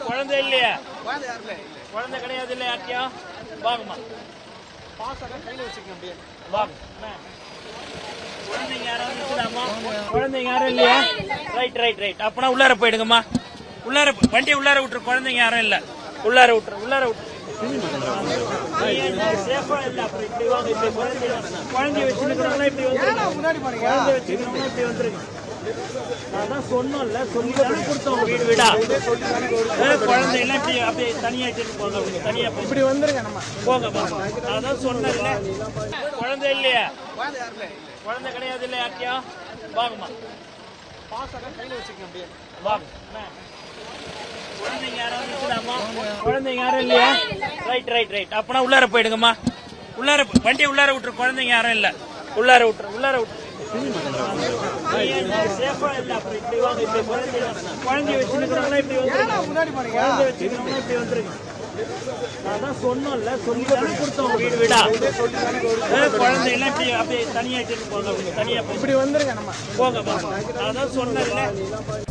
குழந்தை இல்லையா? குழந்தை கிடையாது இல்ல யார்ட்டியா? வாங்கம்மா கையில வச்சுக்கோங்க. வாங்க. குழந்தைங்க யாராவது இருக்குதாம்மா? குழந்தைங்க யாரும் இல்லையா? Right right right. அப்பனா உள்ளார போயிடுங்கம்மா. உள்ளார வண்டியை உள்ளார விட்டுரு. குழந்தைங்க யாரும் இல்ல. உள்ளார விட்டுரு. உள்ளார விட்டுரு. சேஃபா இல்ல. அப்புறம் இப்படி வாங்க. இப்படி குழந்தைய வச்சுருக்கிறவங்களா இப்படி வந்து முன்னாடி பாருங்க. குழந்தை வச்சுக்கிறவங்களா இப்படி வந்துருங்க. அதான் சொன்னோம்ல, சொல்லி தானே கொடுத்தோம் வீடு வீடா. குழந்தை எல்லாம் இப்படி அப்படியே தனியா போங்க. தனியா இப்படி வந்துருங்க. நம்ம போங்க போங்க. அதான் சொன்னல. குழந்தை இல்லையா? குழந்தை கிடையாது இல்ல யார்ட்டியா? வாங்கம்மா கையில வச்சுக்கோங்க. வாங்க. குழந்தைங்க யாராவது இருக்குதாம்மா? குழந்தைங்க யாரும் இல்லையா? Right right right. அப்பனா உள்ளார போயிடுங்கம்மா. உள்ளார வண்டியை உள்ளார விட்டுரு. குழந்தைங்க யாரும் இல்ல. உள்ளார விட்டுரு. உள்ளார விட்டுரு. சேஃபா இல்ல. அப்புறம் இப்படி வாங்க. இப்படி குழந்தைய வச்சுருக்கிறவங்களா இப்படி வந்து முன்னாடி பாருங்க. குழந்தை வச்சுக்கிறவங்களா இப்படி வந்துருங்க. அதான் சொன்னோம்ல, சொல்லி தானே கொடுத்தோம் வீடு வீடா. குழந்தை எல்லாம் இப்படி அப்படியே தனியா போங்க. தனியா இப்படி வந்துருங்க. நம்ம போங்க போங்க. அதான் சொன்னல.